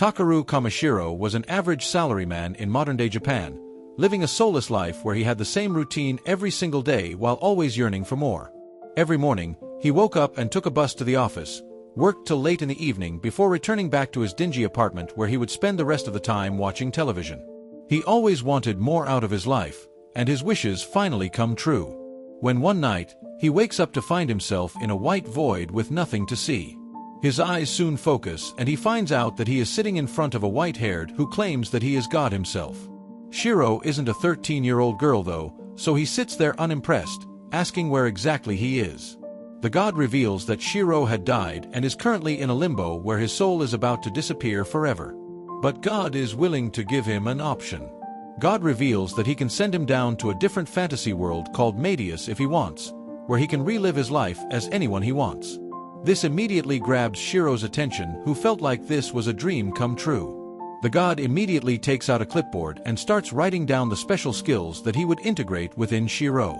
Takeru Kamishiro was an average salaryman in modern-day Japan, living a soulless life where he had the same routine every single day while always yearning for more. Every morning, he woke up and took a bus to the office, worked till late in the evening before returning back to his dingy apartment where he would spend the rest of the time watching television. He always wanted more out of his life, and his wishes finally come true. When one night, he wakes up to find himself in a white void with nothing to see. His eyes soon focus and he finds out that he is sitting in front of a white-haired who claims that he is God himself. Shiro isn't a 13-year-old girl though, so he sits there unimpressed, asking where exactly he is. The god reveals that Shiro had died and is currently in a limbo where his soul is about to disappear forever. But God is willing to give him an option. God reveals that he can send him down to a different fantasy world called Animedesu if he wants, where he can relive his life as anyone he wants. This immediately grabs Shiro's attention, who felt like this was a dream come true. The god immediately takes out a clipboard and starts writing down the special skills that he would integrate within Shiro.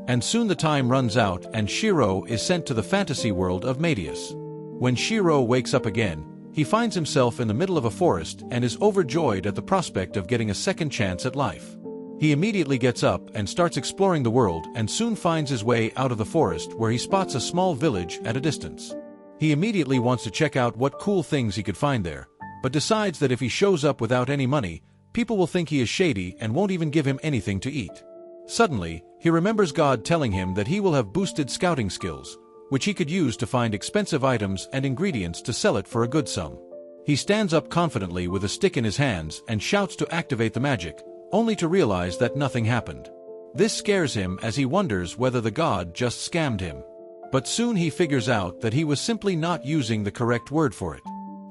And soon the time runs out and Shiro is sent to the fantasy world of Animedesu. When Shiro wakes up again, he finds himself in the middle of a forest and is overjoyed at the prospect of getting a second chance at life. He immediately gets up and starts exploring the world and soon finds his way out of the forest where he spots a small village at a distance. He immediately wants to check out what cool things he could find there, but decides that if he shows up without any money, people will think he is shady and won't even give him anything to eat. Suddenly, he remembers God telling him that he will have boosted scouting skills, which he could use to find expensive items and ingredients to sell it for a good sum. He stands up confidently with a stick in his hands and shouts to activate the magic, only to realize that nothing happened. This scares him as he wonders whether the god just scammed him. But soon he figures out that he was simply not using the correct word for it.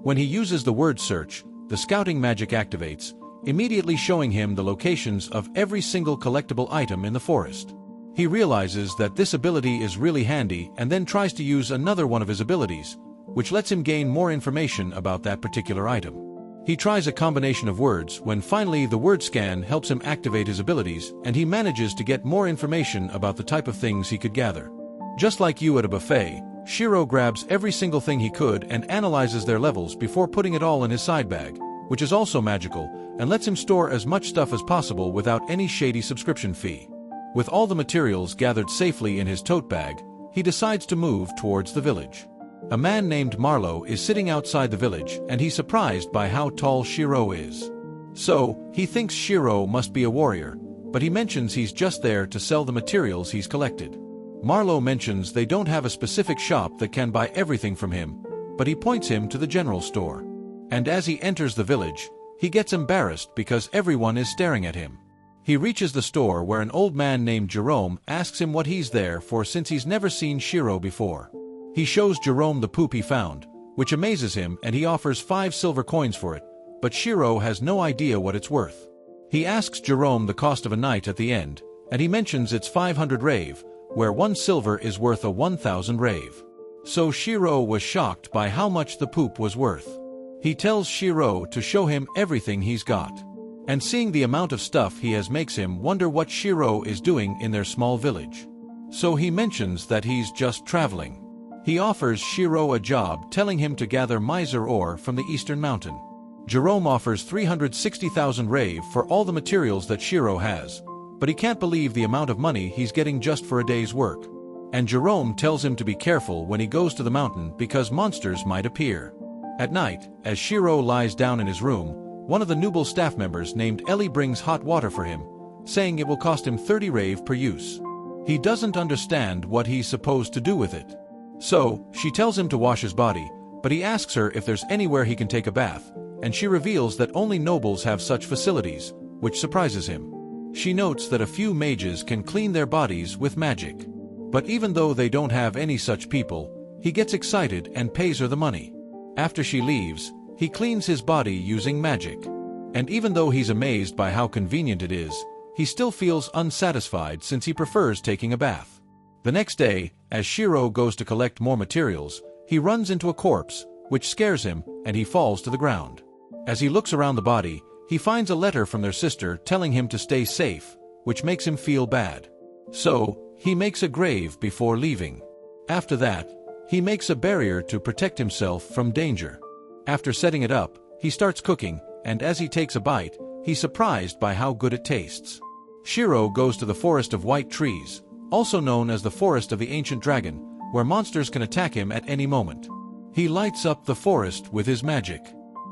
When he uses the word search, the scouting magic activates, immediately showing him the locations of every single collectible item in the forest. He realizes that this ability is really handy and then tries to use another one of his abilities, which lets him gain more information about that particular item. He tries a combination of words when finally the word scan helps him activate his abilities and he manages to get more information about the type of things he could gather. Just like you at a buffet, Shiro grabs every single thing he could and analyzes their levels before putting it all in his side bag, which is also magical, and lets him store as much stuff as possible without any shady subscription fee. With all the materials gathered safely in his tote bag, he decides to move towards the village. A man named Marlowe is sitting outside the village and he's surprised by how tall Shiro is. So, he thinks Shiro must be a warrior, but he mentions he's just there to sell the materials he's collected. Marlowe mentions they don't have a specific shop that can buy everything from him, but he points him to the general store. And as he enters the village, he gets embarrassed because everyone is staring at him. He reaches the store where an old man named Jerome asks him what he's there for since he's never seen Shiro before. He shows Jerome the poop he found, which amazes him and he offers 5 silver coins for it, but Shiro has no idea what it's worth. He asks Jerome the cost of a night at the end, and he mentions it's 500 rave, where 1 silver is worth a 1,000 rave. So Shiro was shocked by how much the poop was worth. He tells Shiro to show him everything he's got. And seeing the amount of stuff he has makes him wonder what Shiro is doing in their small village. So he mentions that he's just traveling. He offers Shiro a job telling him to gather miser ore from the eastern mountain. Jerome offers 360,000 rave for all the materials that Shiro has, but he can't believe the amount of money he's getting just for a day's work. And Jerome tells him to be careful when he goes to the mountain because monsters might appear. At night, as Shiro lies down in his room, one of the Noble staff members named Ellie brings hot water for him, saying it will cost him 30 rave per use. He doesn't understand what he's supposed to do with it. So, she tells him to wash his body, but he asks her if there's anywhere he can take a bath, and she reveals that only nobles have such facilities, which surprises him. She notes that a few mages can clean their bodies with magic. But even though they don't have any such people, he gets excited and pays her the money. After she leaves, he cleans his body using magic. And even though he's amazed by how convenient it is, he still feels unsatisfied since he prefers taking a bath. The next day, as Shiro goes to collect more materials, he runs into a corpse, which scares him, and he falls to the ground. As he looks around the body, he finds a letter from their sister telling him to stay safe, which makes him feel bad. So, he makes a grave before leaving. After that, he makes a barrier to protect himself from danger. After setting it up, He starts cooking, and as he takes a bite, he's surprised by how good it tastes. Shiro goes to the Forest of White Trees, also known as the Forest of the Ancient Dragon, where monsters can attack him at any moment. He lights up the forest with his magic,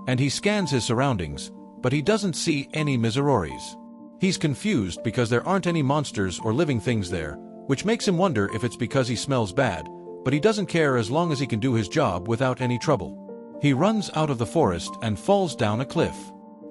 and he scans his surroundings, but he doesn't see any Mizuroris. He's confused because there aren't any monsters or living things there, which makes him wonder if it's because he smells bad, but he doesn't care as long as he can do his job without any trouble. He runs out of the forest and falls down a cliff.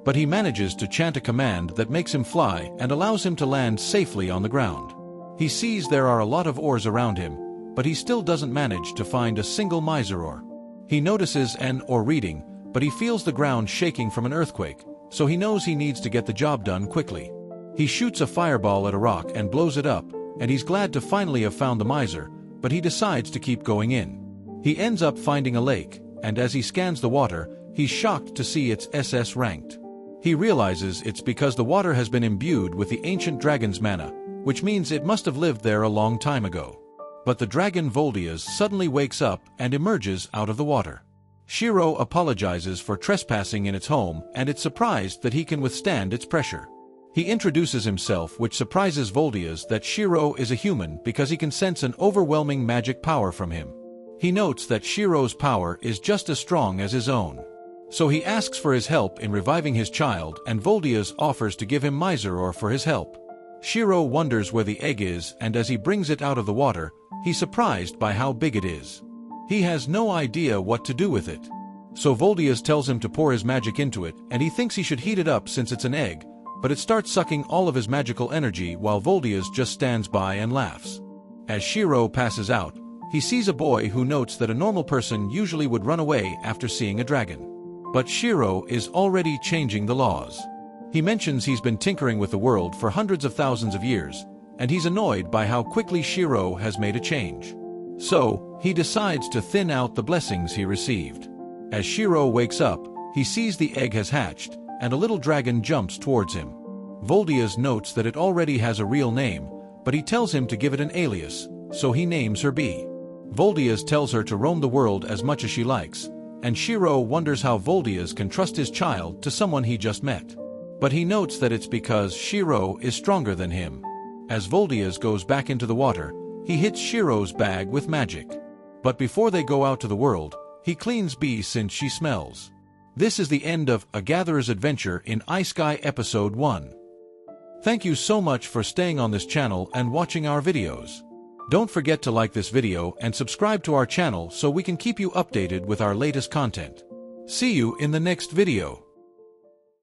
But he manages to chant a command that makes him fly and allows him to land safely on the ground. He sees there are a lot of ores around him, but he still doesn't manage to find a single Mizuror. He notices an ore reading, but he feels the ground shaking from an earthquake, so he knows he needs to get the job done quickly. He shoots a fireball at a rock and blows it up, and he's glad to finally have found the Mizur, but he decides to keep going in. He ends up finding a lake, and as he scans the water, he's shocked to see it's SS ranked. He realizes it's because the water has been imbued with the ancient dragon's mana, which means it must have lived there a long time ago. But the dragon Voldias suddenly wakes up and emerges out of the water. Shiro apologizes for trespassing in its home, and it's surprised that he can withstand its pressure. He introduces himself, which surprises Voldias that Shiro is a human because he can sense an overwhelming magic power from him. He notes that Shiro's power is just as strong as his own. So he asks for his help in reviving his child, and Voldias offers to give him Mizuror for his help. Shiro wonders where the egg is, and as he brings it out of the water, he's surprised by how big it is. He has no idea what to do with it. So Voldias tells him to pour his magic into it, and he thinks he should heat it up since it's an egg, but it starts sucking all of his magical energy while Voldias just stands by and laughs. As Shiro passes out, he sees a boy who notes that a normal person usually would run away after seeing a dragon. But Shiro is already changing the laws. He mentions he's been tinkering with the world for hundreds of thousands of years, and he's annoyed by how quickly Shiro has made a change. So, he decides to thin out the blessings he received. As Shiro wakes up, he sees the egg has hatched, and a little dragon jumps towards him. Voldias notes that it already has a real name, but he tells him to give it an alias, so he names her Bee. Voldias tells her to roam the world as much as she likes, and Shiro wonders how Voldias can trust his child to someone he just met. But he notes that it's because Shiro is stronger than him. As Voldias goes back into the water, he hits Shiro's bag with magic. But before they go out to the world, he cleans Bee since she smells. This is the end of A Gatherer's Adventure in Isekai Episode 1. Thank you so much for staying on this channel and watching our videos. Don't forget to like this video and subscribe to our channel so we can keep you updated with our latest content. See you in the next video.